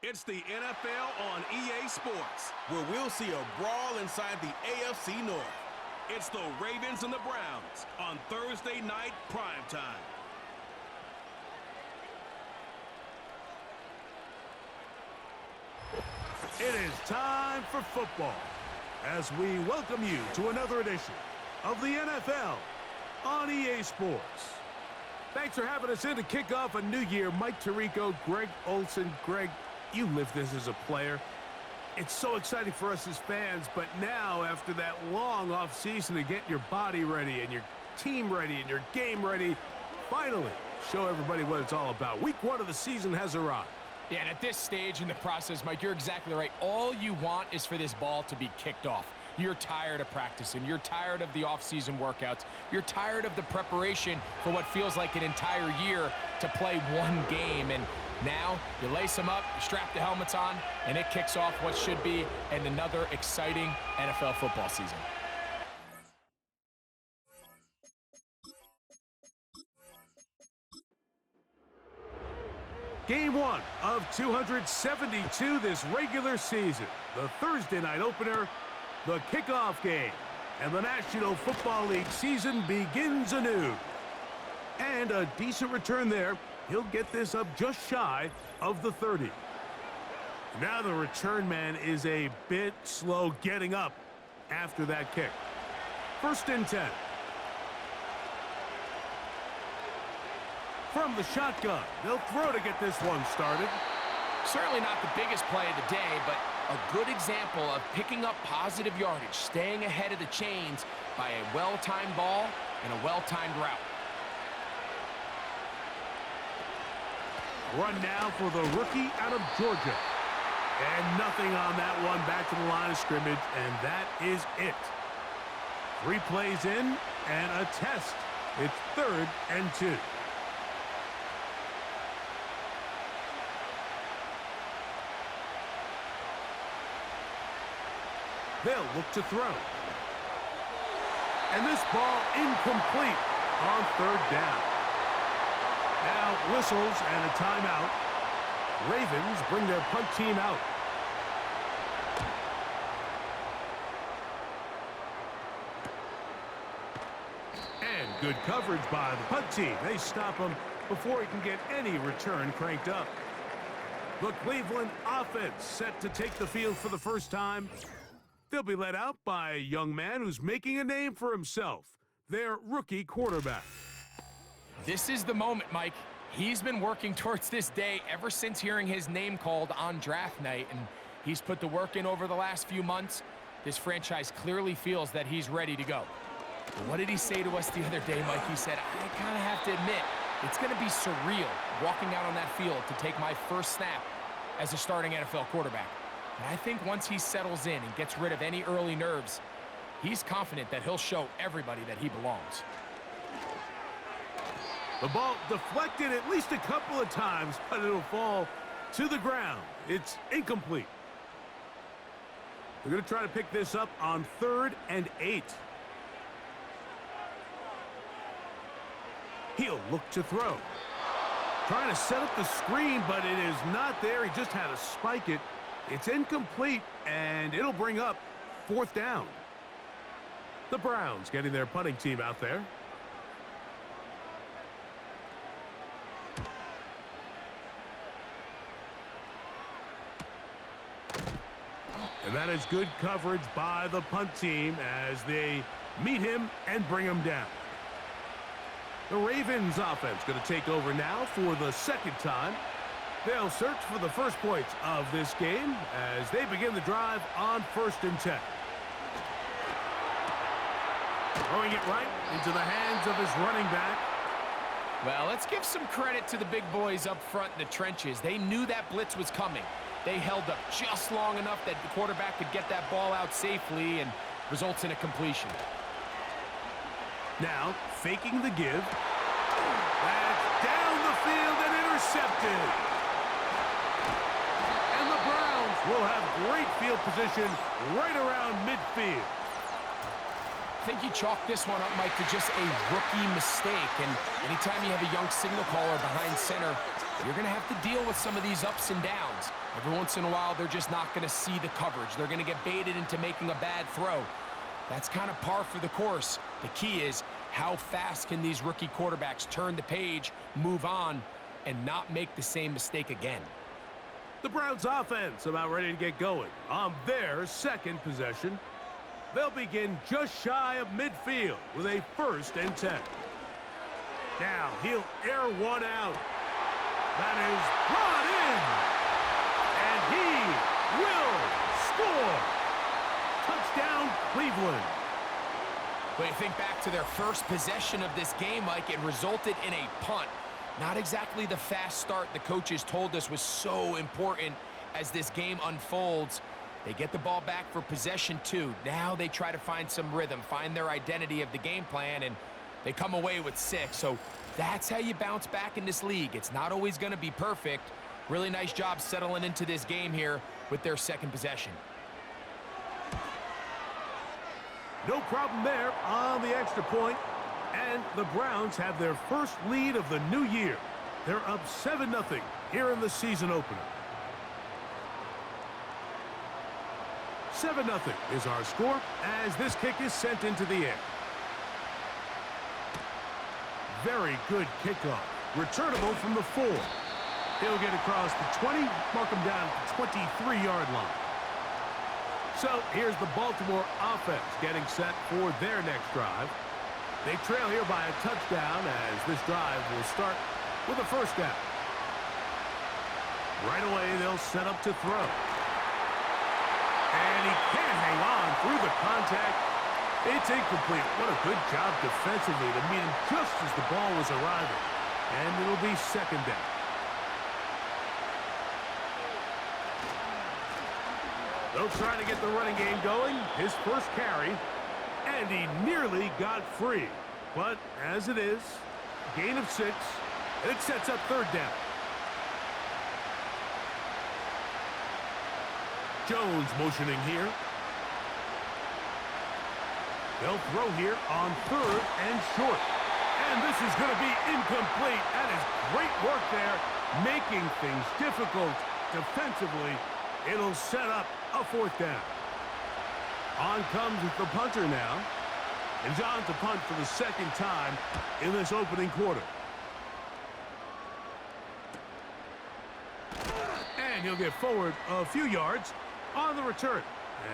It's the NFL on EA Sports, where we'll see a brawl inside the AFC North. It's the Ravens and the Browns on Thursday night primetime. It is time for football as we welcome you to another edition of the NFL on EA Sports. Thanks for having us in to kick off a new year. Mike Tirico, Greg Olson. Greg, you lived this as a player. It's so exciting for us as fans, but now after that long off season to get your body ready and your team ready and your game ready, finally show everybody what it's all about. Week 1 of the season has arrived. Yeah, and at this stage in the process, Mike, you're exactly right. All you want is for this ball to be kicked off. You're tired of practicing. You're tired of the off-season workouts. You're tired of the preparation for what feels like an entire year to play one game. And now you lace them up, you strap the helmets on, and it kicks off what should be another exciting NFL football season. Game 1 of 272 this regular season. The Thursday night opener, the kickoff game. And the National Football League season begins anew. And a decent return there. He'll get this up just shy of the 30. Now the return man is a bit slow getting up after that kick. 1st and 10. From the shotgun, they'll throw to get this one started. Certainly not the biggest play of the day, but a good example of picking up positive yardage, staying ahead of the chains by a well-timed ball and a well-timed route. Run now for the rookie out of Georgia. And nothing on that one, back to the line of scrimmage, and that is it. 3 plays in and a test. It's 3rd and 2. They'll look to throw. And this ball incomplete on 3rd down. Now whistles and a timeout. Ravens bring their punt team out. And good coverage by the punt team. They stop him before he can get any return cranked up. The Cleveland offense set to take the field for the first time. They'll be led out by a young man who's making a name for himself, their rookie quarterback. This is the moment, Mike. He's been working towards this day ever since hearing his name called on draft night, and he's put the work in over the last few months. This franchise clearly feels that he's ready to go. But what did he say to us the other day, Mike? He said, I kind of have to admit, it's going to be surreal walking out on that field to take my first snap as a starting NFL quarterback. And I think once he settles in and gets rid of any early nerves, he's confident that he'll show everybody that he belongs. The ball deflected at least a couple of times, but it'll fall to the ground. It's incomplete. They're going to try to pick this up on 3rd and 8. He'll look to throw. Trying to set up the screen, but it is not there. He just had to spike it. It's incomplete, and it'll bring up 4th down. The Browns getting their punting team out there. And that is good coverage by the punt team as they meet him and bring him down. The Ravens offense going to take over now for the 2nd time. They'll search for the first points of this game as they begin the drive on 1st and 10. Throwing it right into the hands of his running back. Well, let's give some credit to the big boys up front in the trenches. They knew that blitz was coming. They held up just long enough that the quarterback could get that ball out safely and results in a completion. Now, faking the give. That's down the field and intercepted. And the Browns will have great field position right around midfield. I think you chalk this one up, Mike, to just a rookie mistake. And anytime you have a young signal caller behind center, you're going to have to deal with some of these ups and downs. Every once in a while, they're just not going to see the coverage. They're going to get baited into making a bad throw. That's kind of par for the course. The key is, how fast can these rookie quarterbacks turn the page, move on, and not make the same mistake again? The Browns offense about ready to get going on their second possession. They'll begin just shy of midfield with a 1st and 10. Now he'll air one out. That is brought in. And he will score. Touchdown, Cleveland. But you think back to their first possession of this game, Mike, it resulted in a punt. Not exactly the fast start the coaches told us was so important as this game unfolds. They get the ball back for possession 2. Now they try to find some rhythm, find their identity of the game plan, and they come away with 6. So that's how you bounce back in this league. It's not always going to be perfect. Really nice job settling into this game here with their second possession. No problem there on the extra point. And the Browns have their first lead of the new year. They're up 7-0 here in the season opener. 7-0 is our score as this kick is sent into the air. Very good kickoff. Returnable from the 4. He'll get across the 20, mark him down at the 23-yard line. So here's the Baltimore offense getting set for their next drive. They trail here by a touchdown as this drive will start with a 1st down. Right away, they'll set up to throw. And he can't hang on through the contact. It's incomplete. What a good job defensively to meet him just as the ball was arriving. And it'll be 2nd down. They'll try to get the running game going. His first carry. And he nearly got free. But as it is, gain of 6. And it sets up 3rd down. Jones motioning here. They'll throw here on 3rd and short. And this is going to be incomplete. That is great work there, making things difficult defensively. It'll set up a 4th down. On comes the punter now. And on to punt for the 2nd time in this opening quarter. And he'll get forward a few yards on the return.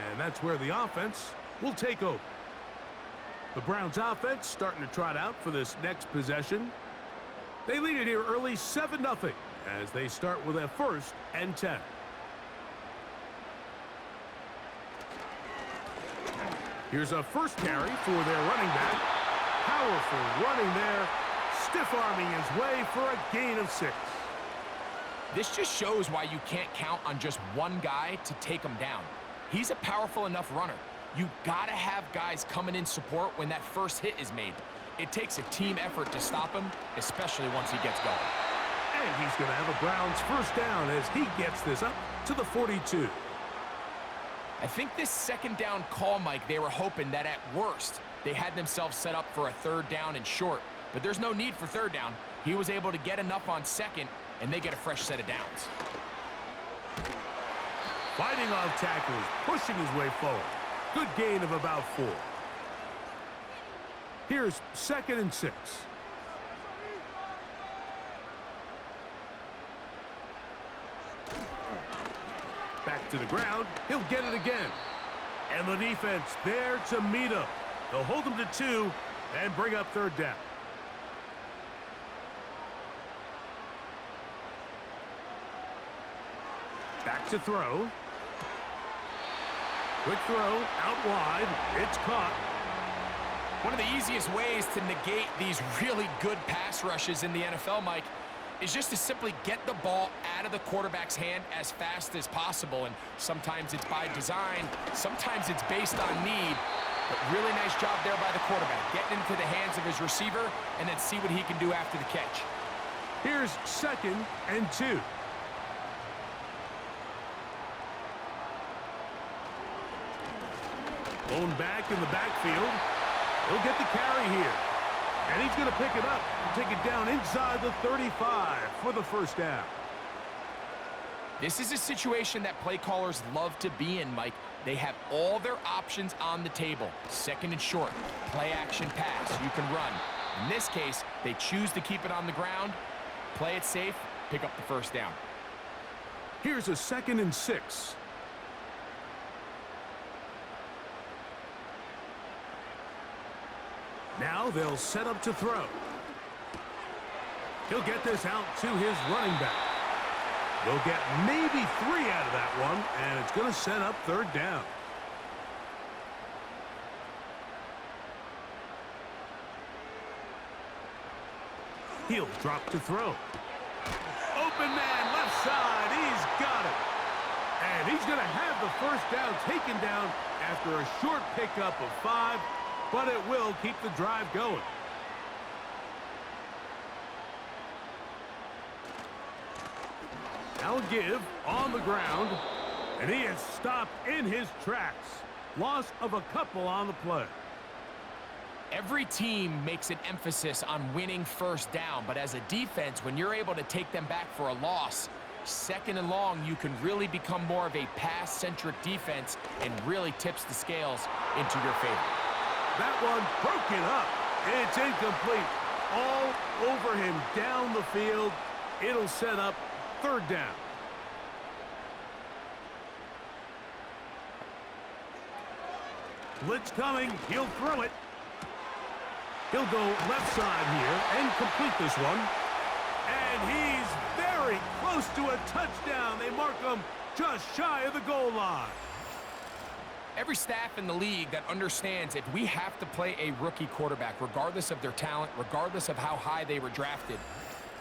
And that's where the offense will take over. The Browns offense starting to trot out for this next possession. They lead it here early 7-0 as they start with a 1st and 10. Here's a first carry for their running back. Powerful running there. Stiff-arming his way for a gain of 6. This just shows why you can't count on just one guy to take him down. He's a powerful enough runner. You gotta have guys coming in support when that first hit is made. It takes a team effort to stop him, especially once he gets going. And he's going to have a Browns 1st down as he gets this up to the 42. I think this 2nd down call, Mike, they were hoping that at worst they had themselves set up for a 3rd down and short. But there's no need for 3rd down. He was able to get enough on 2nd, and they get a fresh set of downs. Fighting off tackles, pushing his way forward. Good gain of about 4. Here's 2nd and 6. Back to the ground. He'll get it again. And the defense there to meet him. They'll hold him to 2 and bring up 3rd down. Back to throw. Quick throw out wide. It's caught. One of the easiest ways to negate these really good pass rushes in the NFL, Mike, is just to simply get the ball out of the quarterback's hand as fast as possible. And sometimes it's by design, sometimes it's based on need. But really nice job there by the quarterback, getting into the hands of his receiver and then see what he can do after the catch. Here's 2nd and 2. Blown back in the backfield. He'll get the carry here. And he's going to pick it up and take it down inside the 35 for the 1st down. This is a situation that play callers love to be in, Mike. They have all their options on the table. Second and short, play action pass, you can run. In this case, they choose to keep it on the ground, play it safe, pick up the first down. Here's a 2nd and 6. Now they'll set up to throw. He'll get this out to his running back. They'll get maybe 3 out of that one, and it's going to set up 3rd down. He'll drop to throw. Open man, left side, he's got it. And he's going to have the first down taken down after a short pickup of 5, but it will keep the drive going. Now a give on the ground, and he is stopped in his tracks. Loss of a couple on the play. Every team makes an emphasis on winning first down, but as a defense, when you're able to take them back for a loss, 2nd and long, you can really become more of a pass-centric defense and really tips the scales into your favor. That one broken up. It's incomplete. All over him down the field. It'll set up 3rd down. Blitz coming. He'll throw it. He'll go left side here and complete this one. And he's very close to a touchdown. They mark him just shy of the goal line. Every staff in the league that understands if we have to play a rookie quarterback, regardless of their talent, regardless of how high they were drafted,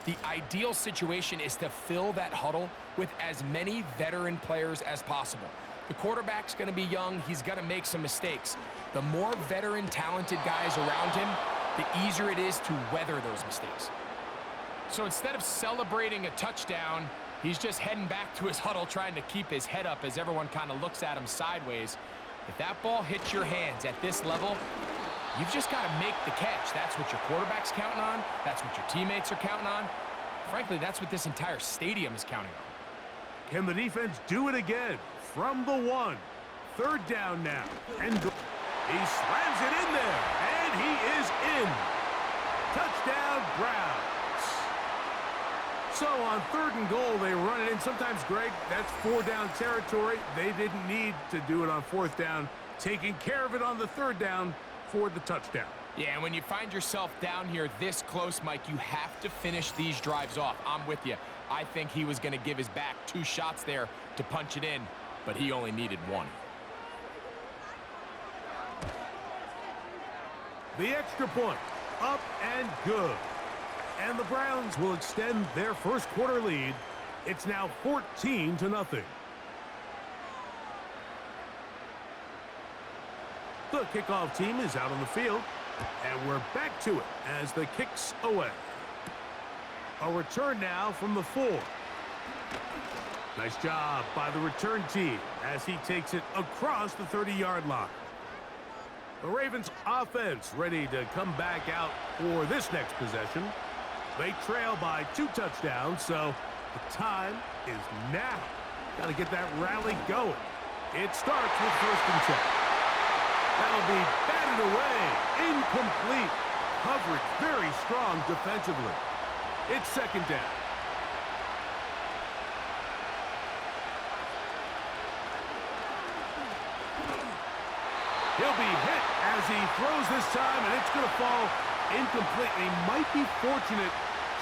the ideal situation is to fill that huddle with as many veteran players as possible. The quarterback's going to be young. He's going to make some mistakes. The more veteran, talented guys around him, the easier it is to weather those mistakes. So instead of celebrating a touchdown, he's just heading back to his huddle trying to keep his head up as everyone kind of looks at him sideways. If that ball hits your hands at this level, you've just got to make the catch. That's what your quarterback's counting on. That's what your teammates are counting on. Frankly, that's what this entire stadium is counting on. Can the defense do it again? From the 1. 3rd down now. And he slams it in there. And he is in. Touchdown, Browns. So on 3rd and goal, they run it in. Sometimes, Greg, that's 4-down territory. They didn't need to do it on 4th down. Taking care of it on the 3rd down for the touchdown. Yeah, and when you find yourself down here this close, Mike, you have to finish these drives off. I'm with you. I think he was going to give his back 2 shots there to punch it in, but he only needed 1. The extra point, up and good. And the Browns will extend their first quarter lead. It's now 14-0. The kickoff team is out on the field, and we're back to it as the kick's away. A return now from the 4. Nice job by the return team as he takes it across the 30-yard line. The Ravens offense ready to come back out for this next possession. They trail by 2 touchdowns, so the time is now. Got to get that rally going. It starts with 1st and 10. That'll be batted away. Incomplete. Coverage very strong defensively. It's 2nd down. He'll be hit as he throws this time, and it's going to fall incomplete. He might be fortunate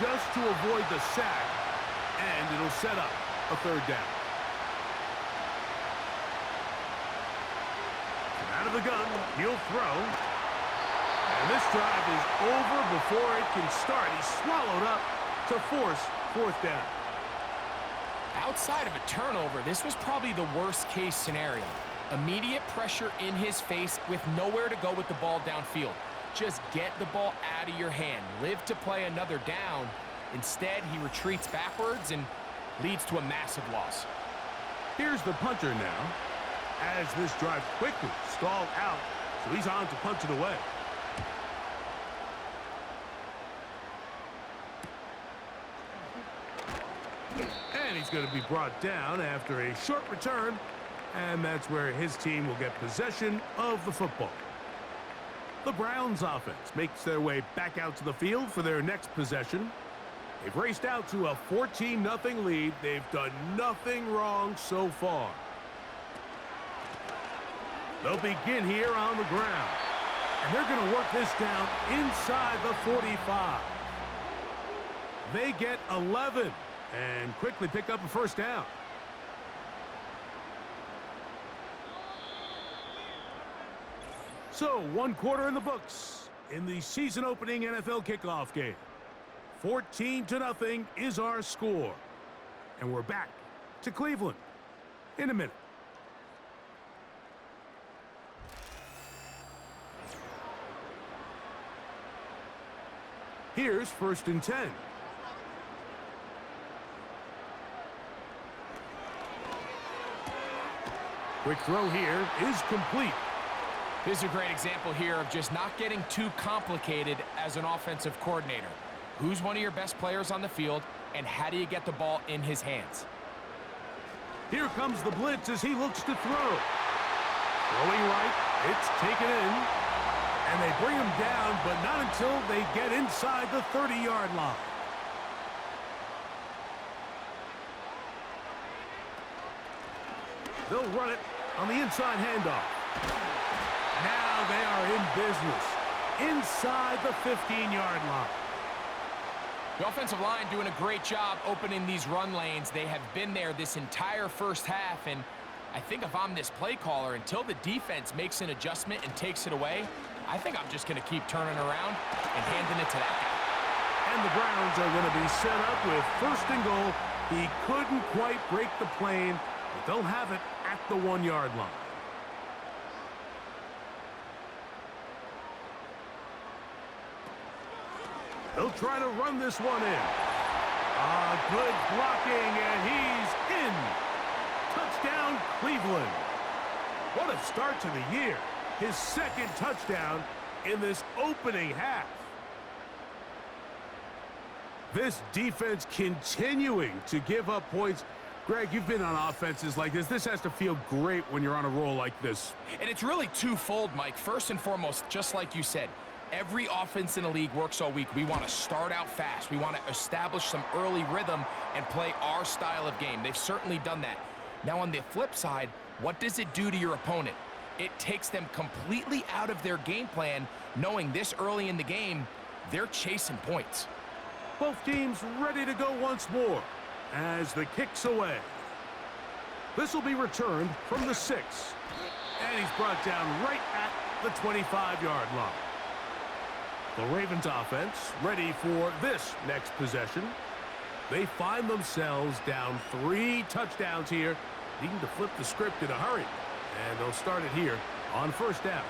just to avoid the sack, and it'll set up a 3rd down. Out of the gun, he'll throw. And this drive is over before it can start. He's swallowed up to force 4th down. Outside of a turnover, this was probably the worst-case scenario. Immediate pressure in his face with nowhere to go with the ball downfield. Just get the ball out of your hand. Live to play another down. Instead, he retreats backwards and leads to a massive loss. Here's the punter now, as this drive quickly stalled out, so he's on to punch it away. And And he's going to be brought down after a short return. And that's where his team will get possession of the football. The Browns offense makes their way back out to the field for their next possession. They've raced out to a 14-0 lead. They've done nothing wrong so far. They'll begin here on the ground. And they're going to work this down inside the 45. They get 11 and quickly pick up a first down. So, 1 quarter in the books in the season-opening NFL kickoff game. 14-0 is our score. And we're back to Cleveland in a minute. Here's 1st and 10. Quick throw here is complete. This is a great example here of just not getting too complicated as an offensive coordinator. Who's one of your best players on the field, and how do you get the ball in his hands? Here comes the blitz as he looks to throw. Throwing right, it's taken in. And they bring him down, but not until they get inside the 30-yard line. They'll run it on the inside handoff. Now they are in business inside the 15-yard line. The offensive line doing a great job opening these run lanes. They have been there this entire first half, and I think if I'm this play caller, until the defense makes an adjustment and takes it away, I think I'm just going to keep turning around and handing it to that guy. And the Browns are going to be set up with 1st and goal. He couldn't quite break the plane, but they'll have it at the 1-yard line. They'll try to run this one in. Good blocking, and he's in. Touchdown, Cleveland. What a start to the year. His 2nd touchdown in this opening half. This defense continuing to give up points. Greg, you've been on offenses like this. This has to feel great when you're on a roll like this. And it's really twofold, Mike. First and foremost, just like you said, every offense in the league works all week. We want to start out fast. We want to establish some early rhythm and play our style of game. They've certainly done that. Now, on the flip side, what does it do to your opponent? It takes them completely out of their game plan, knowing this early in the game, they're chasing points. Both teams ready to go once more as the kick's away. This will be returned from the 6. And he's brought down right at the 25-yard line. The Ravens offense ready for this next possession. They find themselves down 3 touchdowns here, needing to flip the script in a hurry. And they'll start it here on 1st down.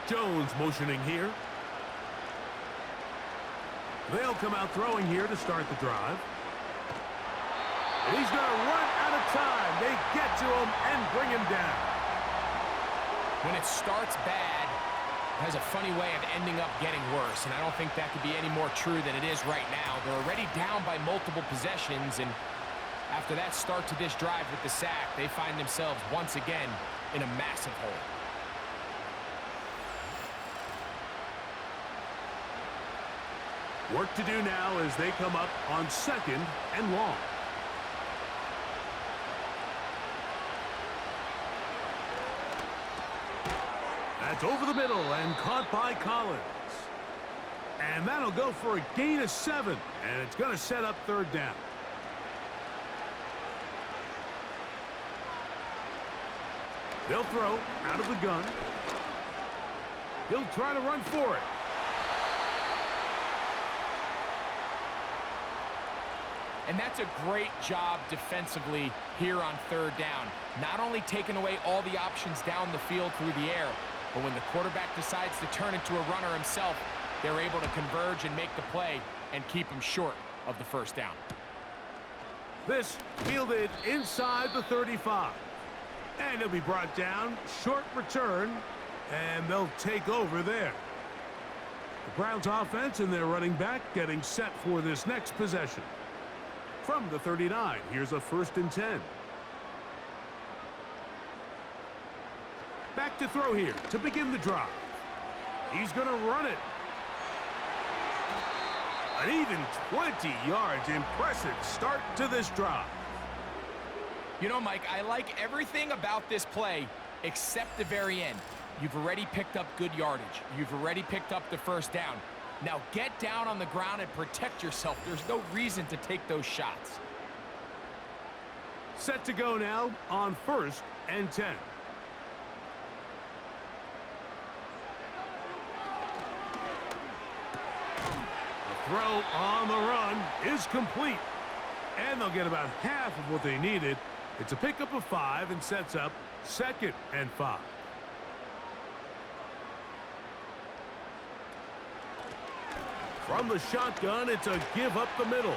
Jones motioning here. They'll come out throwing here to start the drive. And he's going to run out of time. They get to him and bring him down. When it starts bad, it has a funny way of ending up getting worse, and I don't think that could be any more true than it is right now. They're already down by multiple possessions, and after that start to this drive with the sack, they find themselves once again in a massive hole. Work to do now as they come up on 2nd and long. That's over the middle and caught by Collins. And that'll go for a gain of 7, and it's going to set up 3rd down. They'll throw out of the gun. He'll try to run for it. And that's a great job defensively here on 3rd down. Not only taking away all the options down the field through the air, but when the quarterback decides to turn into a runner himself, they're able to converge and make the play and keep him short of the 1st down. This fielded inside the 35. And he'll be brought down. Short return, and they'll take over there. The Browns offense and their running back getting set for this next possession. From the 39, here's a 1st and 10. Back to throw here to begin the drive. He's going to run it. An even 20 yards. Impressive start to this drive. You know, Mike, I like everything about this play except the very end. You've already picked up good yardage. You've already picked up the 1st down. Now get down on the ground and protect yourself. There's no reason to take those shots. Set to go now on 1st and 10. The throw on the run is complete. And they'll get about half of what they needed. It's a pickup of 5 and sets up 2nd and 5. From the shotgun, it's a give up the middle.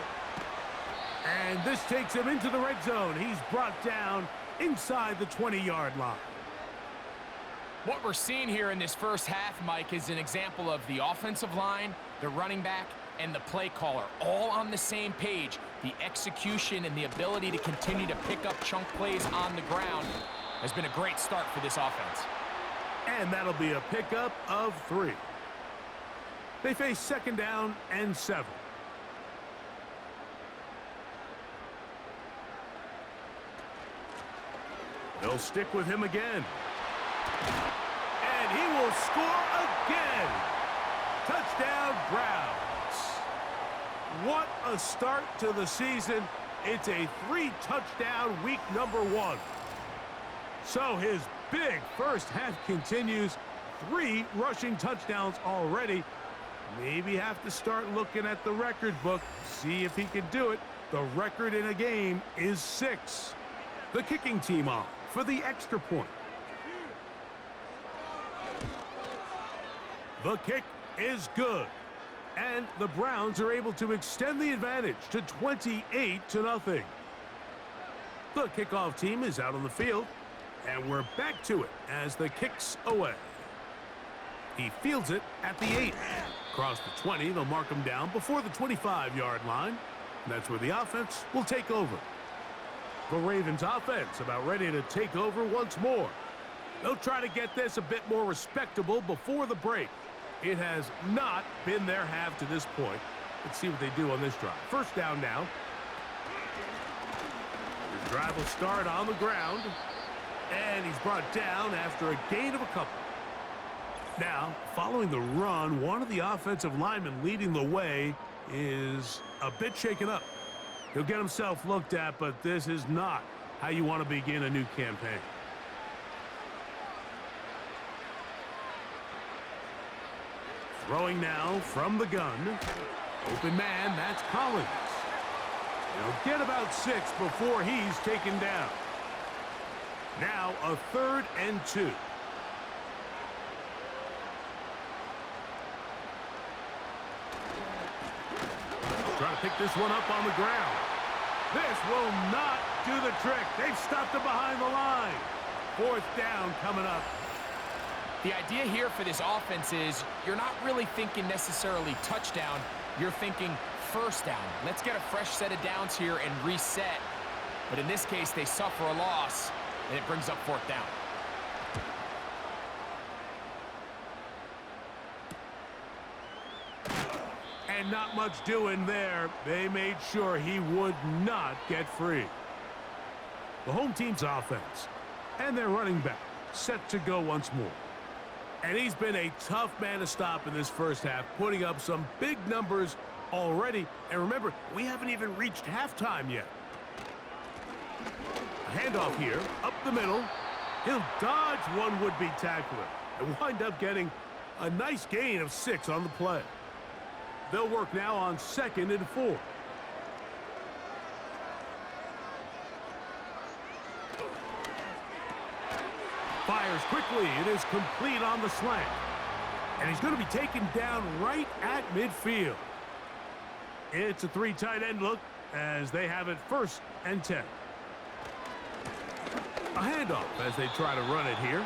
And this takes him into the red zone. He's brought down inside the 20-yard line. What we're seeing here in this first half, Mike, is an example of the offensive line, the running back, and the play caller all on the same page. The execution and the ability to continue to pick up chunk plays on the ground has been a great start for this offense. And that'll be a pickup of 3. They face 2nd down and 7. They'll stick with him again. And he will score again. Touchdown, Browns. What a start to the season. It's a 3-touchdown week number 1. So his big first half continues. 3 rushing touchdowns already. Maybe have to start looking at the record book, see if he can do it. The record in a game is 6. The kicking team off for the extra point. The kick is good. And the Browns are able to extend the advantage to 28-0. The kickoff team is out on the field, and we're back to it as the kick's away. He fields it at the 8. Across the 20, they'll mark him down before the 25-yard line. That's where the offense will take over. The Ravens offense about ready to take over once more. They'll try to get this a bit more respectable before the break. It has not been their half to this point. Let's see what they do on this drive. 1st down now. His drive will start on the ground. And he's brought down after a gain of a couple. Now, following the run, one of the offensive linemen leading the way is a bit shaken up. He'll get himself looked at, but this is not how you want to begin a new campaign. Throwing now from the gun. Open man, that's Collins. He'll get about 6 before he's taken down. Now a 3rd and 2. Trying to pick this one up on the ground. This will not do the trick. They've stopped him behind the line. 4th down coming up. The idea here for this offense is you're not really thinking necessarily touchdown. You're thinking 1st down. Let's get a fresh set of downs here and reset. But in this case, they suffer a loss, and it brings up 4th down. And not much doing there. They made sure he would not get free. The home team's offense and their running back set to go once more. And he's been a tough man to stop in this first half, putting up some big numbers already. And remember, we haven't even reached halftime yet. A handoff here, up the middle. He'll dodge one would-be tackler and wind up getting a nice gain of 6 on the play. They'll work now on 2nd and 4. Fires quickly. It is complete on the slant. And he's going to be taken down right at midfield. It's a 3 tight end look as they have it 1st and 10. A handoff as they try to run it here.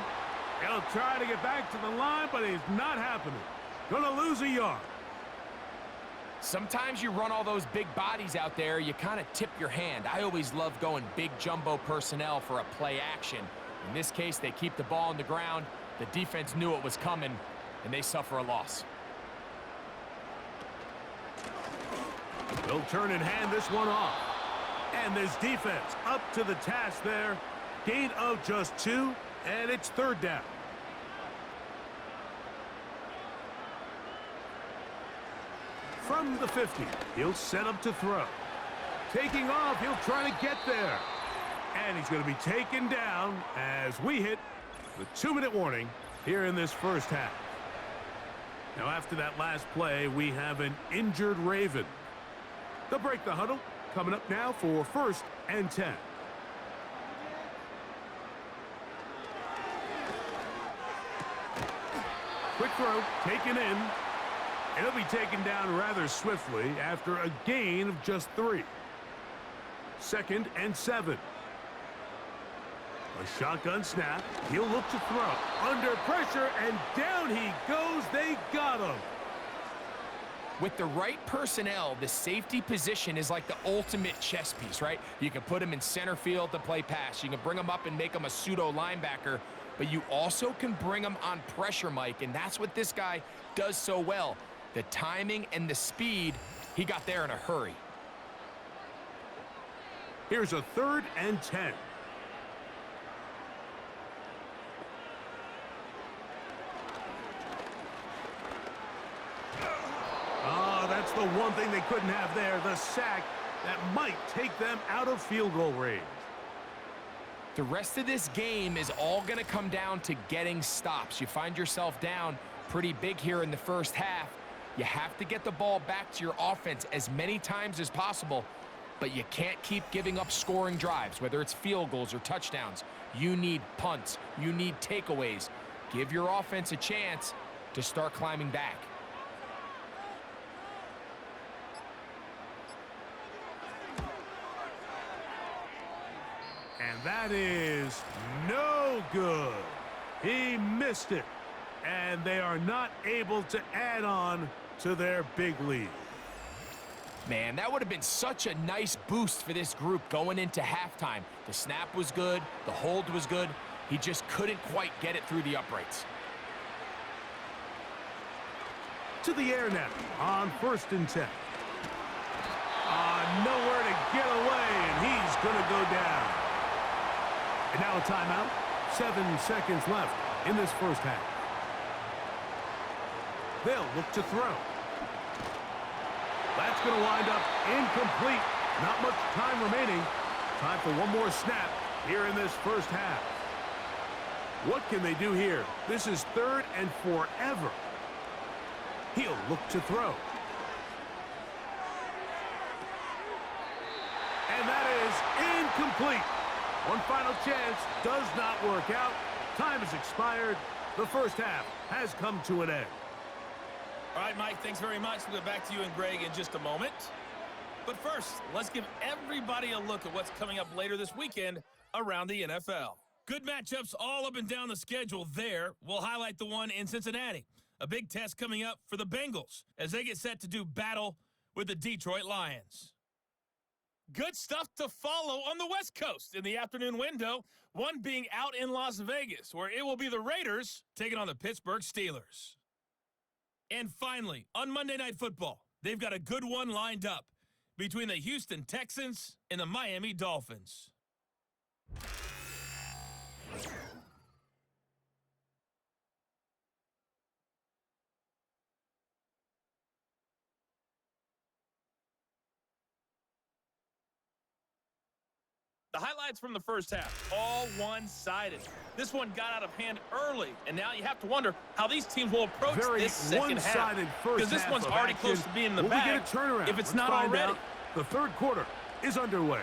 He'll try to get back to the line, but it's not happening. Going to lose a yard. Sometimes you run all those big bodies out there, you kind of tip your hand. I always love going big jumbo personnel for a play action. In this case, they keep the ball on the ground. The defense knew it was coming, and they suffer a loss. They'll turn and hand this one off. And this defense up to the task there. Gain of just 2, and it's third down. From the 50, he'll set up to throw. Taking off, he'll try to get there. And he's going to be taken down as we hit the 2-minute warning here in this first half. Now, after that last play, we have an injured Raven. They'll break the huddle. Coming up now for 1st and 10. Quick throw, taken in. It'll be taken down rather swiftly after a gain of just 3. 2nd and 7. A shotgun snap. He'll look to throw. Under pressure, and down he goes. They got him. With the right personnel, the safety position is like the ultimate chess piece, right? You can put him in center field to play pass. You can bring him up and make him a pseudo linebacker, but you also can bring him on pressure, Mike, and that's what this guy does so well. The timing and the speed, he got there in a hurry. Here's a 3rd and 10. That's the one thing they couldn't have there, the sack that might take them out of field goal range. The rest of this game is all going to come down to getting stops. You find yourself down pretty big here in the first half. You have to get the ball back to your offense as many times as possible, but you can't keep giving up scoring drives, whether it's field goals or touchdowns. You need punts. You need takeaways. Give your offense a chance to start climbing back. And that is no good. He missed it. And they are not able to add on to their big lead. Man, that would have been such a nice boost for this group going into halftime. The snap was good. The hold was good. He just couldn't quite get it through the uprights. To the air now on 1st and 10. Nowhere to get away, and he's going to go down. And now a timeout. 7 seconds left in this first half. They'll look to throw. That's going to wind up incomplete. Not much time remaining. Time for one more snap here in this first half. What can they do here? This is 3rd and forever. He'll look to throw. And that is incomplete. One final chance does not work out. Time has expired. The first half has come to an end. All right, Mike, thanks very much. We'll get back to you and Greg in just a moment. But first, let's give everybody a look at what's coming up later this weekend around the NFL. Good matchups all up and down the schedule there. We'll highlight the one in Cincinnati. A big test coming up for the Bengals as they get set to do battle with the Detroit Lions. Good stuff to follow on the West Coast in the afternoon window, one being out in Las Vegas, where it will be the Raiders taking on the Pittsburgh Steelers. And finally, on Monday Night Football, they've got a good one lined up between the Houston Texans and the Miami Dolphins. The highlights from the first half, all one-sided. This one got out of hand early, and now you have to wonder how these teams will approach this second half. Because this one's already close to being in the bag if it's not already. The third quarter is underway.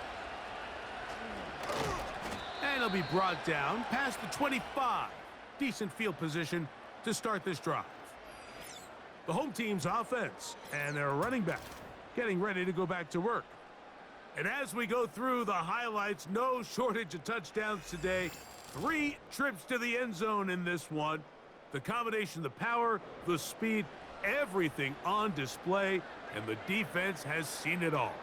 And it'll be brought down past the 25. Decent field position to start this drive. The home team's offense and their running back getting ready to go back to work. And as we go through the highlights, no shortage of touchdowns today. 3 trips to the end zone in this one. The combination, the power, the speed, everything on display, and the defense has seen it all.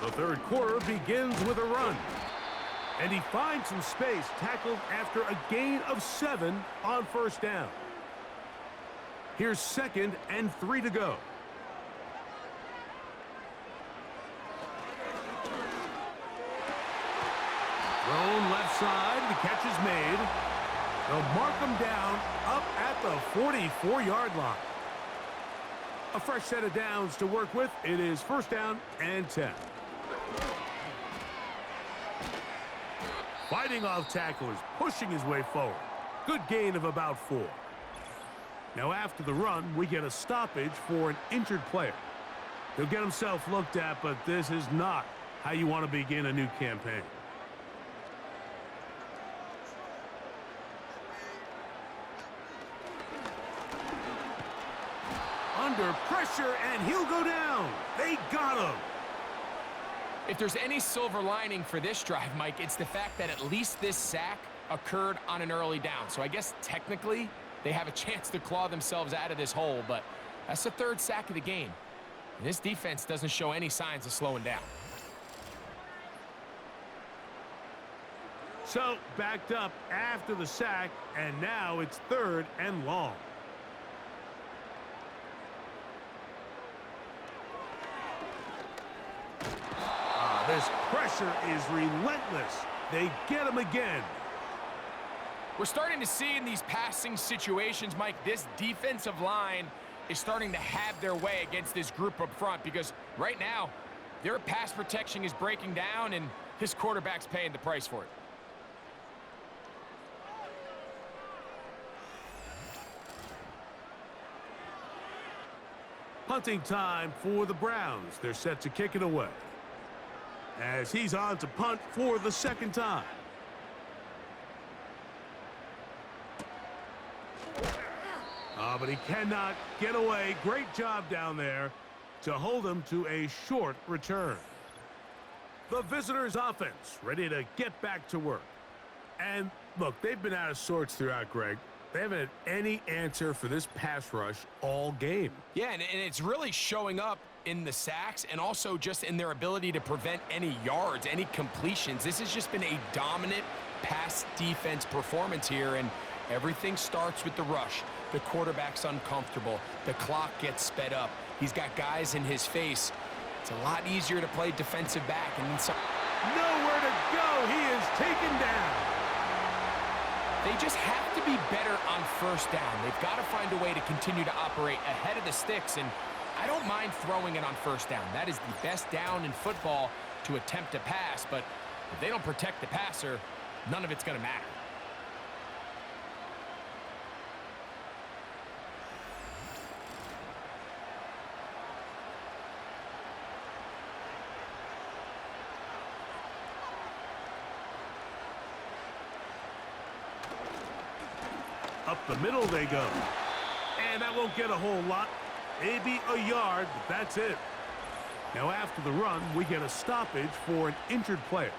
The third quarter begins with a run. And he finds some space, tackled after a gain of 7 on first down. Here's 2nd and 3 to go. Thrown left side, the catch is made. They'll mark him down up at the 44-yard line. A fresh set of downs to work with. It is 1st down and 10. Fighting off tacklers, pushing his way forward. Good gain of about 4. Now after the run, we get a stoppage for an injured player. He'll get himself looked at, but this is not how you want to begin a new campaign. Under pressure, and he'll go down. They got him. If there's any silver lining for this drive, Mike, it's the fact that at least this sack occurred on an early down. So I guess technically they have a chance to claw themselves out of this hole, but that's the 3rd sack of the game. And this defense doesn't show any signs of slowing down. So backed up after the sack, and now it's 3rd and long. This pressure is relentless. They get him again. We're starting to see in these passing situations, Mike, this defensive line is starting to have their way against this group up front because right now, their pass protection is breaking down and his quarterback's paying the price for it. Punting time for the Browns. They're set to kick it away, as he's on to punt for the 2nd time. But he cannot get away. Great job down there to hold him to a short return. The visitors' offense ready to get back to work. And look, they've been out of sorts throughout, Greg. They haven't had any answer for this pass rush all game. Yeah, and it's really showing up in the sacks and also just in their ability to prevent any yards, any completions. This has just been a dominant pass defense performance here, and everything starts with the rush. The quarterback's uncomfortable. The clock gets sped up. He's got guys in his face. It's a lot easier to play defensive back. And nowhere to go. He is taken down. They just have to be better on first down. They've got to find a way to continue to operate ahead of the sticks, and I don't mind throwing it on first down. That is the best down in football to attempt to pass, but if they don't protect the passer, none of it's going to matter. Up the middle they go. And that won't get a whole lot. Maybe a yard, but that's it. Now after the run, we get a stoppage for an injured player.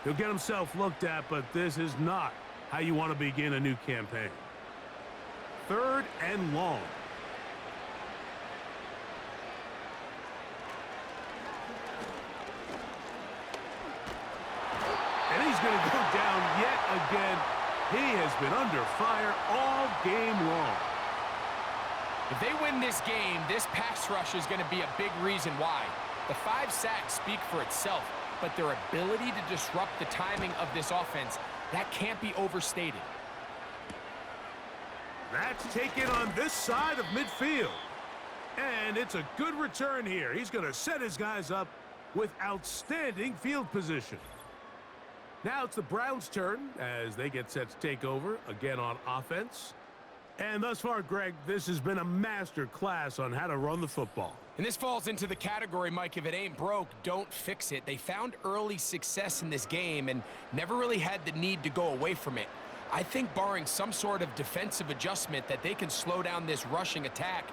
He'll get himself looked at, but this is not how you want to begin a new campaign. 3rd and long. And he's going to go down yet again. He has been under fire all game long. If they win this game, this pass rush is going to be a big reason why. The 5 sacks speak for itself, but their ability to disrupt the timing of this offense, that can't be overstated. That's taken on this side of midfield. And it's a good return here. He's going to set his guys up with outstanding field position. Now it's the Browns' turn as they get set to take over again on offense. And thus far, Greg, this has been a master class on how to run the football. And this falls into the category, Mike, if it ain't broke, don't fix it. They found early success in this game and never really had the need to go away from it. I think barring some sort of defensive adjustment that they can slow down this rushing attack,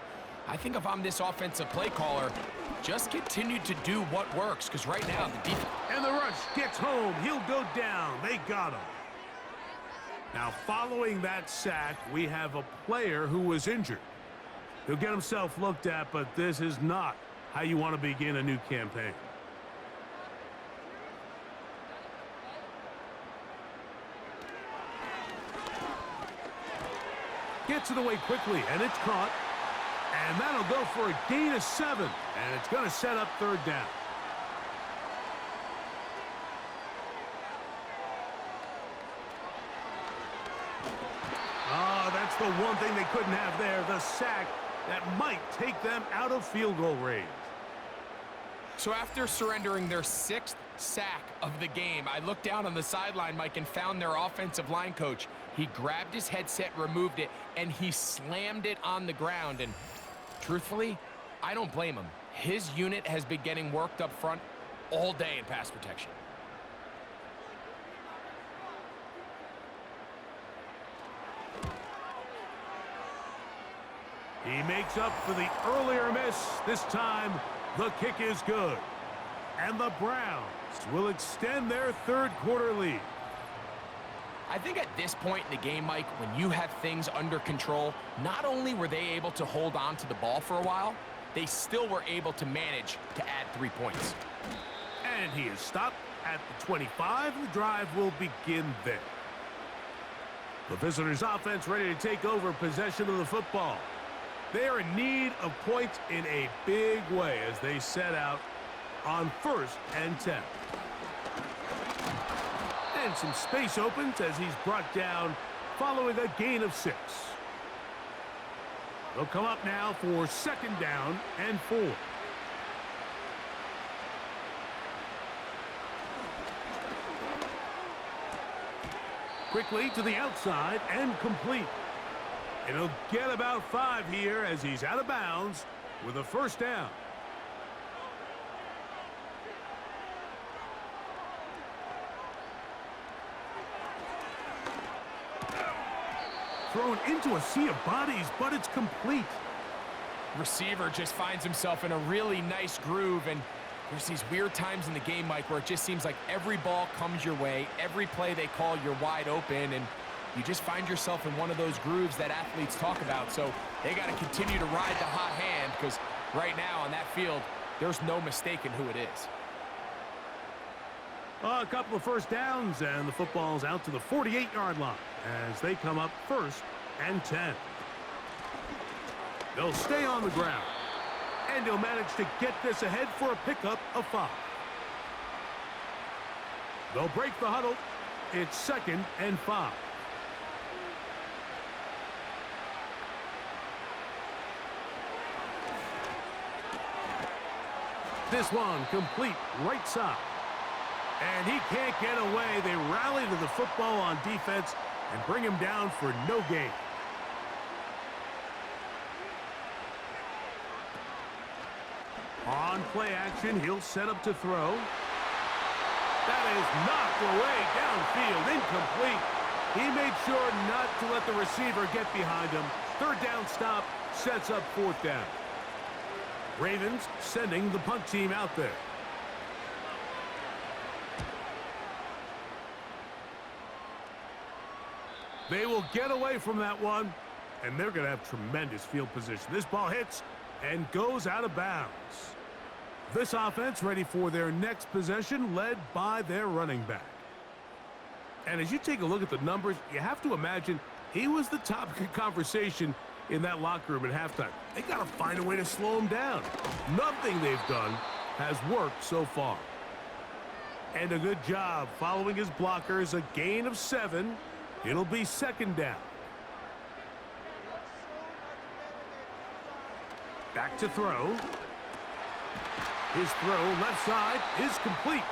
I think if I'm this offensive play caller, just continue to do what works, because right now the defense... And the rush gets home. He'll go down. They got him. Now, following that sack, we have a player who was injured. He'll get himself looked at, but this is not how you want to begin a new campaign. Gets it away quickly, and it's caught. And that'll go for a gain of 7, and it's going to set up third down. Oh, that's the one thing they couldn't have there, the sack that might take them out of field goal range. So after surrendering their 6th sack of the game, I looked down on the sideline, Mike, and found their offensive line coach. He grabbed his headset, removed it, and he slammed it on the ground. And truthfully, I don't blame him. His unit has been getting worked up front all day in pass protection. He makes up for the earlier miss. This time, the kick is good. And the Browns will extend their third quarter lead. I think at this point in the game, Mike, when you have things under control, not only were they able to hold on to the ball for a while, they still were able to manage to add 3 points. And he is stopped at the 25. The drive will begin there. The visitors' offense ready to take over possession of the football. They are in need of points in a big way as they set out on 1st and 10. And some space opens as he's brought down following a gain of 6. They'll come up now for 2nd down and 4. Quickly to the outside and complete. And he'll get about 5 here as he's out of bounds with a 1st down. Thrown into a sea of bodies, but it's complete. Receiver just finds himself in a really nice groove, and there's these weird times in the game, Mike, where it just seems like every ball comes your way, every play they call, you're wide open, and you just find yourself in one of those grooves that athletes talk about. So they got to continue to ride the hot hand, because right now on that field, there's no mistaking who it is. A couple of 1st downs, and the football's out to the 48-yard line as they come up 1st and 10. They'll stay on the ground, and they'll manage to get this ahead for a pickup of 5. They'll break the huddle. It's 2nd and 5. This one complete right side. And he can't get away. They rally to the football on defense and bring him down for no gain. On play action, he'll set up to throw. That is knocked away downfield, incomplete. He made sure not to let the receiver get behind him. 3rd down stop sets up 4th down. Ravens sending the punt team out there. They will get away from that one, and they're going to have tremendous field position. This ball hits and goes out of bounds. This offense ready for their next possession, led by their running back. And as you take a look at the numbers, you have to imagine he was the topic of conversation in that locker room at halftime. They got to find a way to slow him down. Nothing they've done has worked so far. And a good job following his blockers, a gain of 7. It'll be 2nd down. Back to throw. His throw left side is complete.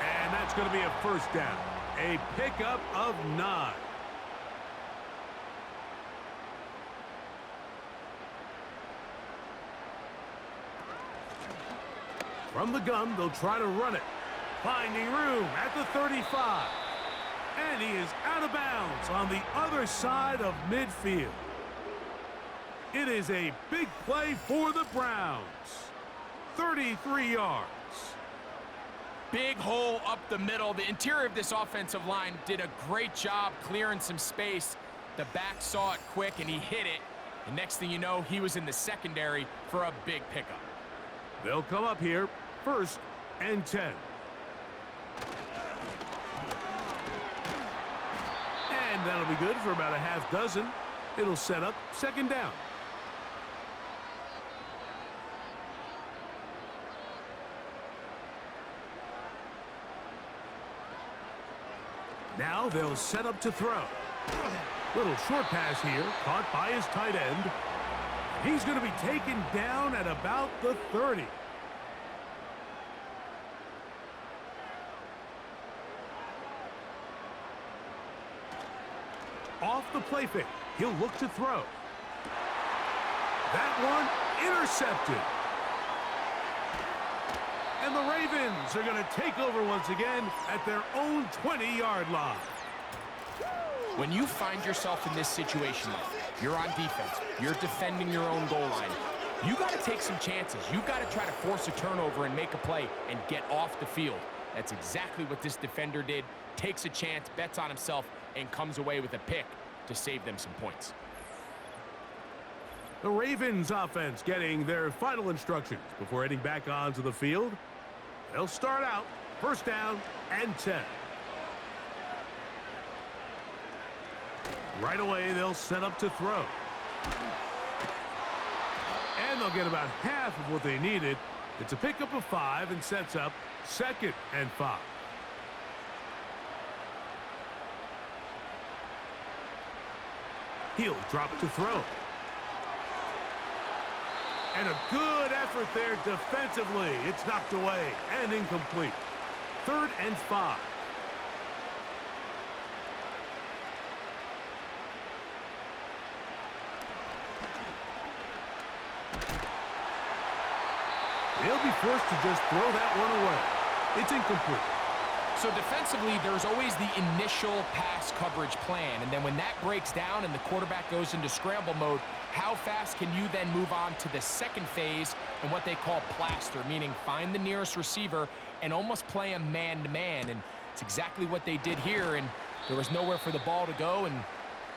And that's going to be a 1st down. A pickup of 9. From the gun, they'll try to run it. Finding room at the 35. And he is out of bounds on the other side of midfield. It is a big play for the Browns. 33 yards. Big hole up the middle. The interior of this offensive line did a great job clearing some space. The back saw it quick, and he hit it. And next thing you know, he was in the secondary for a big pickup. They'll come up here, 1st and 10. And that'll be good for about a half dozen. It'll set up 2nd down. Now they'll set up to throw. Little short pass here, caught by his tight end. He's going to be taken down at about the 30. Off the play fake, he'll look to throw. That one intercepted. And the Ravens are going to take over once again at their own 20-yard line. When you find yourself in this situation, you're on defense, you're defending your own goal line, you got to take some chances. You got to try to force a turnover and make a play and get off the field. That's exactly what this defender did. Takes a chance, bets on himself, and comes away with a pick to save them some points. The Ravens offense getting their final instructions before heading back onto the field. They'll start out 1st down and 10. Right away, they'll set up to throw. And they'll get about half of what they needed. It's a pickup of 5 and sets up 2nd and 5. He'll drop to throw. And a good effort there defensively. It's knocked away and incomplete. 3rd and 5. They'll be forced to just throw that one away. It's incomplete. So defensively, there's always the initial pass coverage plan, and then when that breaks down and the quarterback goes into scramble mode, how fast can you then move on to the second phase and what they call plaster, meaning find the nearest receiver and almost play him man-to-man, and it's exactly what they did here, and there was nowhere for the ball to go, and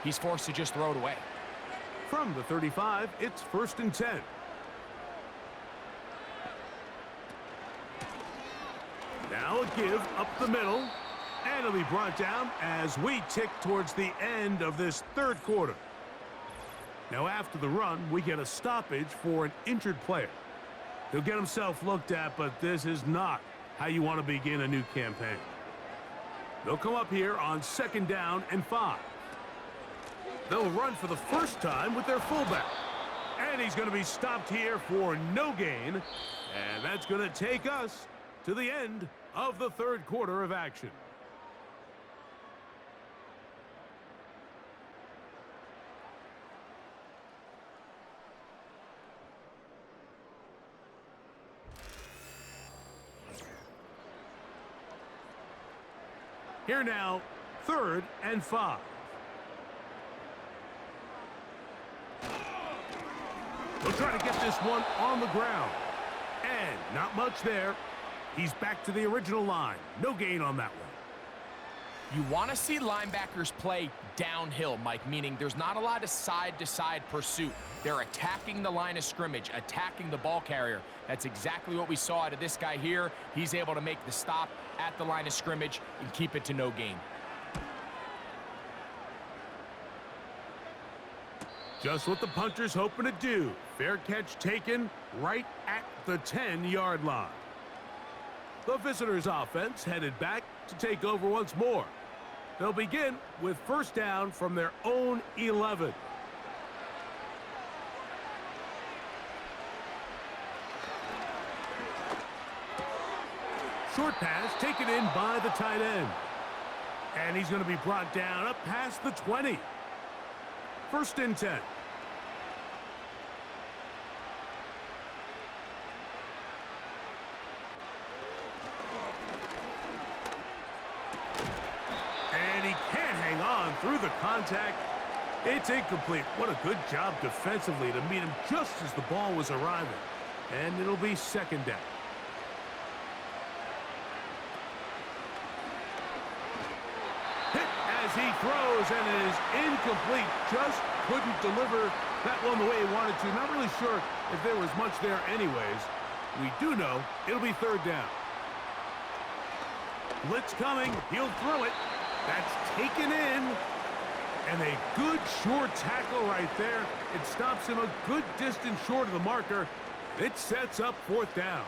he's forced to just throw it away. From the 35, it's 1st and 10. Now a give up the middle, and it'll be brought down as we tick towards the end of this 3rd quarter. Now after the run, we get a stoppage for an injured player. He'll get himself looked at, but this is not how you want to begin a new campaign. They'll come up here on 2nd down and 5. They'll run for the first time with their fullback. And he's going to be stopped here for no gain. And that's going to take us to the end of the 3rd quarter of action. Here now, 3rd and 5. They'll try to get this one on the ground. And not much there. He's back to the original line. No gain on that one. You want to see linebackers play downhill, Mike, meaning there's not a lot of side-to-side pursuit. They're attacking the line of scrimmage, attacking the ball carrier. That's exactly what we saw out of this guy here. He's able to make the stop at the line of scrimmage and keep it to no gain. Just what the punter's hoping to do. Fair catch taken right at the 10-yard line. The visitors' offense headed back to take over once more. They'll begin with 1st down from their own 11. Short pass taken in by the tight end. And he's going to be brought down up past the 20. 1st and 10. Through the contact. It's incomplete. What a good job defensively to meet him just as the ball was arriving. And it'll be 2nd down. he throws, and it is incomplete. Just couldn't deliver that one the way he wanted to. Not really sure if there was much there anyways. We do know it'll be third down. Blitz coming. He'll throw it. That's taken in. And a good short tackle right there. It stops him a good distance short of the marker. It sets up fourth down.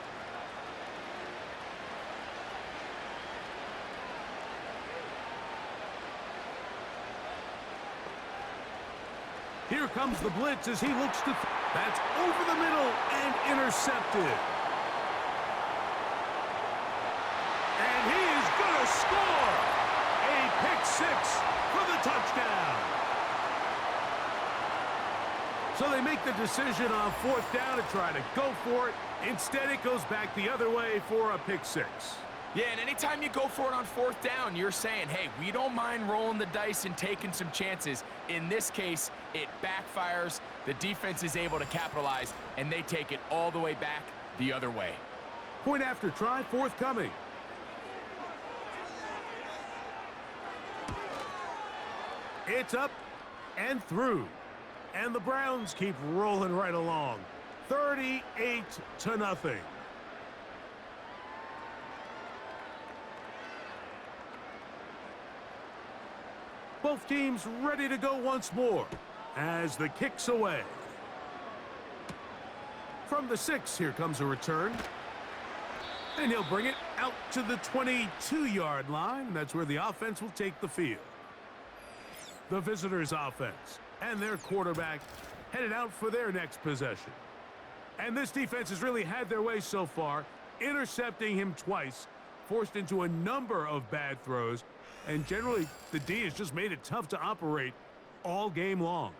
Here comes the blitz as he looks to... That's over the middle and intercepted. And he is going to score. A pick six for the touchdown. So they make the decision on fourth down to try to go for it. Instead, it goes back the other way for a pick six. Yeah, and anytime you go for it on fourth down, you're saying, hey, we don't mind rolling the dice and taking some chances. In this case, it backfires. The defense is able to capitalize, and they take it all the way back the other way. Point after try, forthcoming. It's up and through. And the Browns keep rolling right along. 38-0. Both teams ready to go once more as the kick's away. From the 6, here comes a return. And he'll bring it out to the 22-yard line. That's where the offense will take the field. The visitors' offense and their quarterback headed out for their next possession. And this defense has really had their way so far, intercepting him twice, forced into a number of bad throws, and generally the D has just made it tough to operate all game long.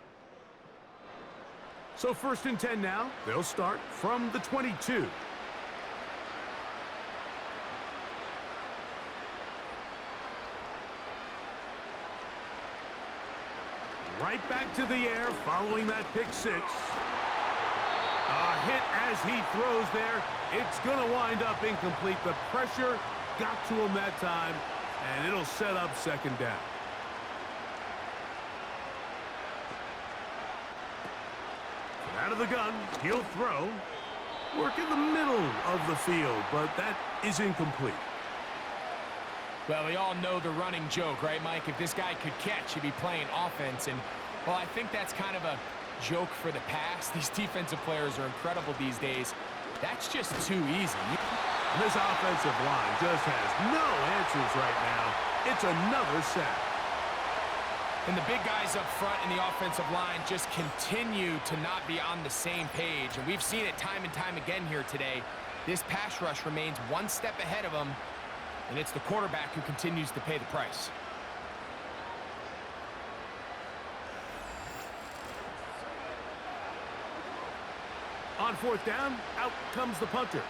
So 1st and 10 now. They'll start from the 22. Right back to the air following that pick six. A hit as he throws there. It's going to wind up incomplete. The pressure got to him that time, and it'll set up second down. Out of the gun, he'll throw. Work in the middle of the field, but that is incomplete. Well, we all know the running joke, right, Mike? If this guy could catch, he'd be playing offense. And, well, I think that's kind of a joke for the past. These defensive players are incredible these days. That's just too easy. This offensive line just has no answers right now. It's another sack. And the big guys up front in the offensive line just continue to not be on the same page. And we've seen it time and time again here today. This pass rush remains one step ahead of them. And it's the quarterback who continues to pay the price. On fourth down, out comes the punter,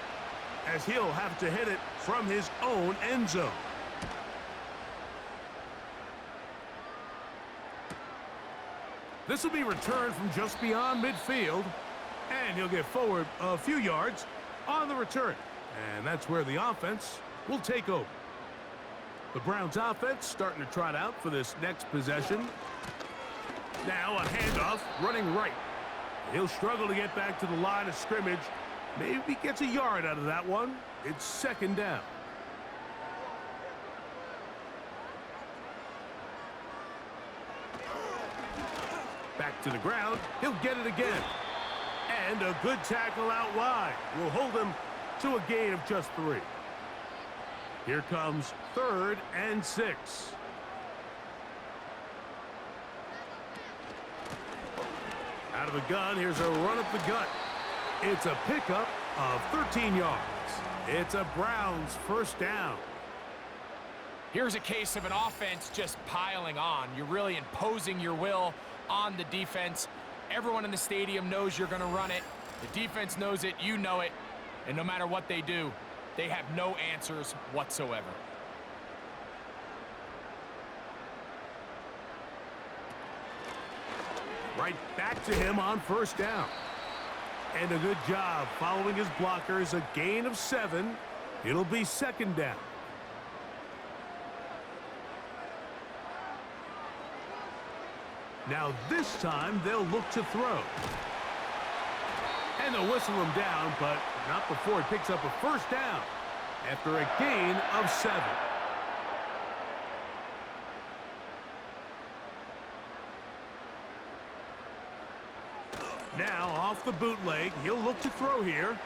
as he'll have to hit it from his own end zone. This will be returned from just beyond midfield, and he'll get forward a few yards on the return. And that's where the offense will take over. The Browns offense starting to trot out for this next possession. Now a handoff running right. He'll struggle to get back to the line of scrimmage. Maybe gets a yard out of that one. It's second down. Back to the ground. He'll get it again. And a good tackle out wide will hold him to a gain of just 3. Here comes 3rd and 6. Out of the gun, here's a run up the gut. It's a pickup of 13 yards. It's a Browns first down. Here's a case of an offense just piling on. You're really imposing your will on the defense. Everyone in the stadium knows you're going to run it. The defense knows it, you know it. And no matter what they do, they have no answers whatsoever. Right back to him on first down. And a good job following his blockers. A gain of 7. It'll be second down. Now this time they'll look to throw. And they'll whistle him down, but not before he picks up a first down after a gain of 7. Now off the bootleg, he'll look to throw here.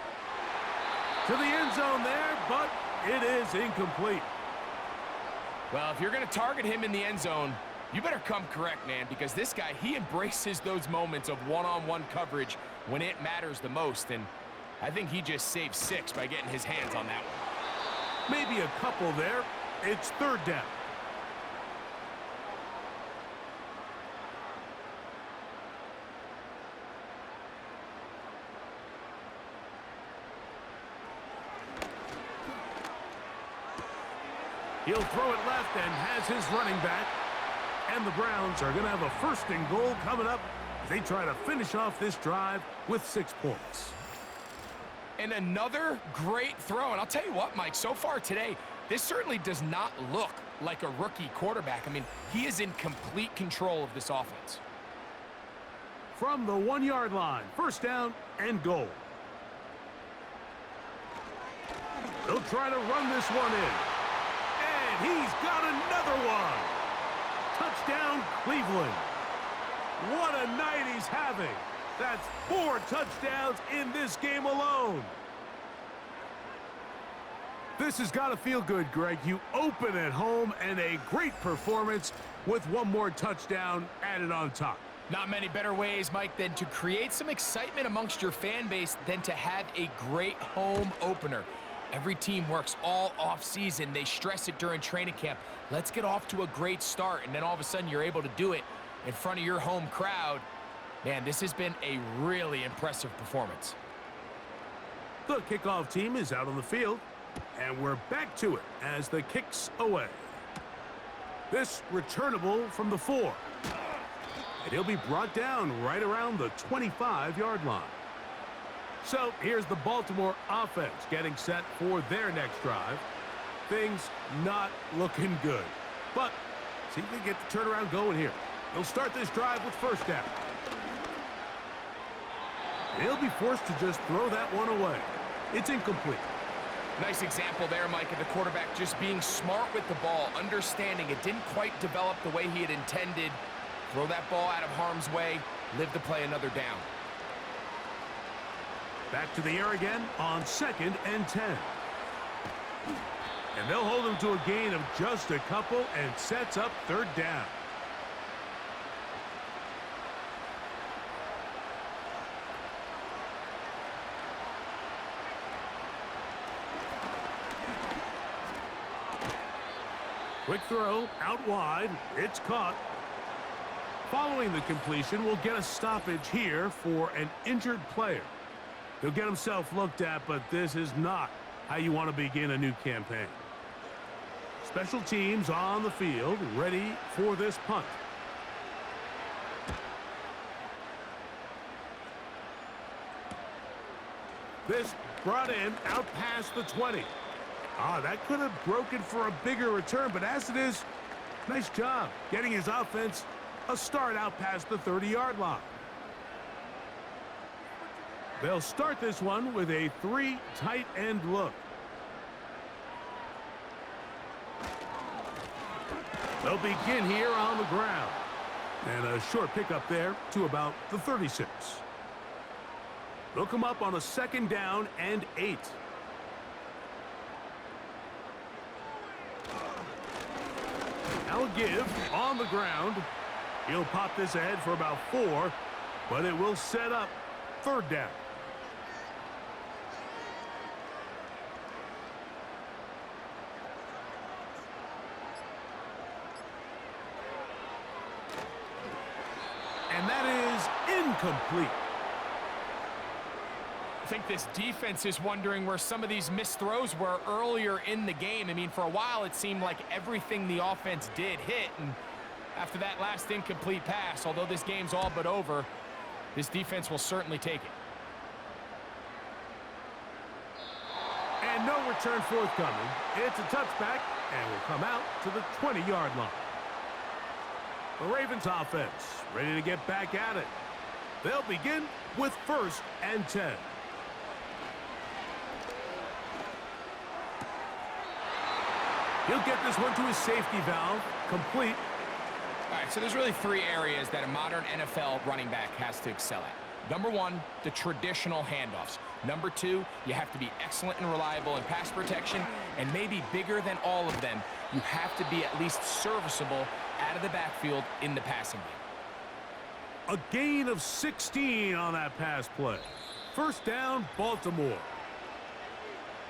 To the end zone there, but it is incomplete. Well, if you're going to target him in the end zone, you better come correct, man, because this guy, he embraces those moments of one-on-one coverage when it matters the most, and I think he just saved 6 by getting his hands on that one. Maybe a couple there. It's 3rd down. He'll throw it left and has his running back. And the Browns are going to have a 1st and goal coming up as they try to finish off this drive with 6 points. And another great throw. And I'll tell you what, Mike, so far today, this certainly does not look like a rookie quarterback. I mean, he is in complete control of this offense. From the 1-yard line, 1st down and goal. They'll try to run this one in. And he's got another one. Touchdown, Cleveland. What a night he's having. That's 4 touchdowns in this game alone. This has got to feel good, Greg. You open at home and a great performance with 1 more touchdown added on top. Not many better ways, Mike, than to create some excitement amongst your fan base than to have a great home opener. Every team works all off-season. They stress it during training camp. Let's get off to a great start, and then all of a sudden you're able to do it in front of your home crowd. Man, this has been a really impressive performance. The kickoff team is out on the field, and we're back to it as the kick's away. This returnable from the 4. And he'll be brought down right around the 25-yard line. So here's the Baltimore offense getting set for their next drive. Things not looking good. But see if they get the turnaround going here. They'll start this drive with 1st down. They'll be forced to just throw that one away. It's incomplete. Nice example there, Mike, of the quarterback just being smart with the ball, understanding it didn't quite develop the way he had intended. Throw that ball out of harm's way, live to play another down. Back to the air again on 2nd and 10. And they'll hold him to a gain of just a couple and sets up 3rd down. Quick throw out wide. It's caught. Following the completion, we'll get a stoppage here for an injured player. He'll get himself looked at, but this is not how you want to begin a new campaign. Special teams on the field, ready for this punt. This brought in out past the 20. That could have broken for a bigger return, but as it is, nice job getting his offense a start out past the 30-yard line. They'll start this one with a 3 tight end look. They'll begin here on the ground. And a short pickup there to about the 36. They'll come up on a 2nd down and 8. Now a give on the ground. He'll pop this ahead for about 4, but it will set up 3rd down. And that is incomplete. I think this defense is wondering where some of these missed throws were earlier in the game. I mean, for a while it seemed like everything the offense did hit, and after that last incomplete pass, although this game's all but over, this defense will certainly take it. And no return forthcoming. It's a touchback and will come out to the 20-yard line. The Ravens offense ready to get back at it. They'll begin with 1st and 10. He'll get this one to his safety valve, complete. All right, so there's really 3 areas that a modern NFL running back has to excel at. Number 1, the traditional handoffs. Number 2, you have to be excellent and reliable in pass protection, and maybe bigger than all of them, you have to be at least serviceable out of the backfield in the passing game. A gain of 16 on that pass play. 1st down, Baltimore.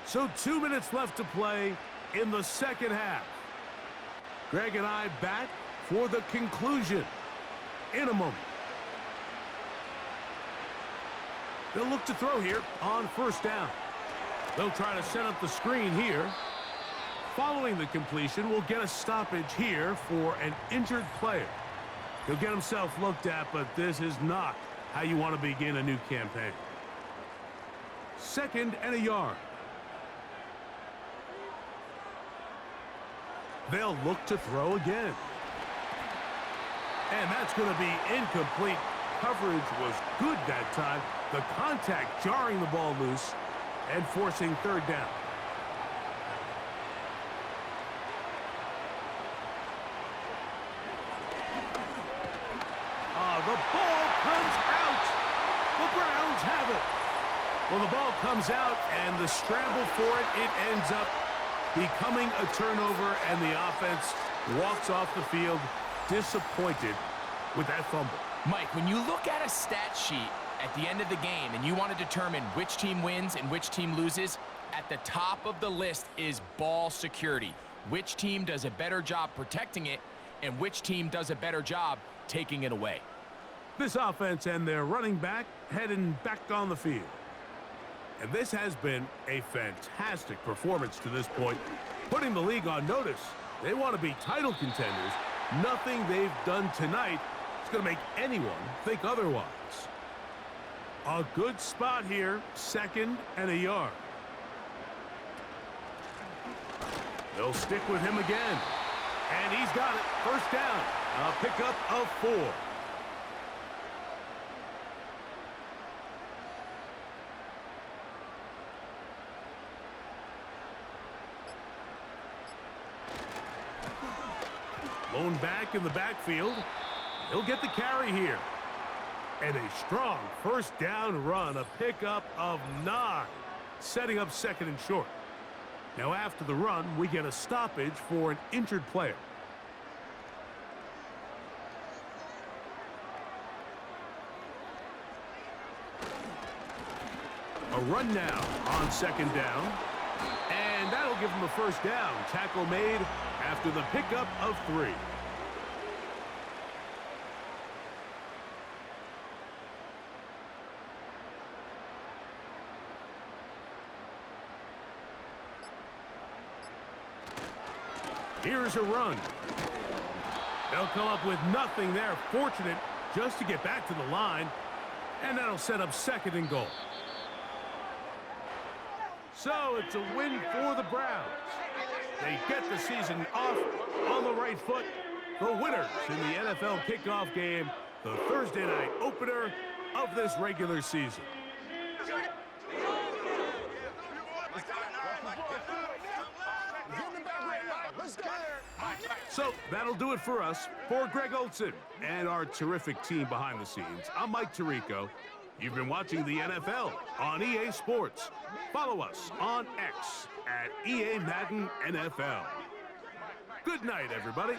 So 2 minutes left to play in the 2nd half. Greg and I back for the conclusion in a moment. They'll look to throw here on 1st down. They'll try to set up the screen here. Following the completion, we'll get a stoppage here for an injured player. He'll get himself looked at, but this is not how you want to begin a new campaign. 2nd and a yard. They'll look to throw again. And that's going to be incomplete. Coverage was good that time. The contact jarring the ball loose and forcing 3rd down. The ball comes out. The Browns have it. Well, the ball comes out, and the scramble for it, it ends up becoming a turnover, and the offense walks off the field disappointed with that fumble. Mike, when you look at a stat sheet at the end of the game and you want to determine which team wins and which team loses, at the top of the list is ball security. Which team does a better job protecting it and which team does a better job taking it away. This offense and their running back heading back on the field. And this has been a fantastic performance to this point, putting the league on notice. They want to be title contenders. Nothing they've done tonight is going to make anyone think otherwise. A good spot here, 2nd and a yard. They'll stick with him again. And he's got it. 1st down. A pickup of 4. Lone back in the backfield. He'll get the carry here. And a strong 1st down run, a pickup of 9, setting up 2nd and short. Now after the run, we get a stoppage for an injured player. A run now on 2nd down. And that'll give him a 1st down. Tackle made after the pickup of 3. Here's a run. They'll come up with nothing there. Fortunate just to get back to the line. And that'll set up 2nd and goal. So it's a win for the Browns. They get the season off on the right foot. The winners in the NFL kickoff game, the Thursday night opener of this regular season. So that'll do it for us. For Greg Olson and our terrific team behind the scenes, I'm Mike Tirico. You've been watching the NFL on EA Sports. Follow us on X at EA Madden NFL. Good night, everybody.